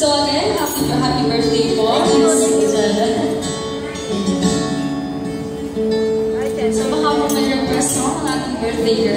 So again, happy birthday po. So baka po may request mo ang ating birthday girl.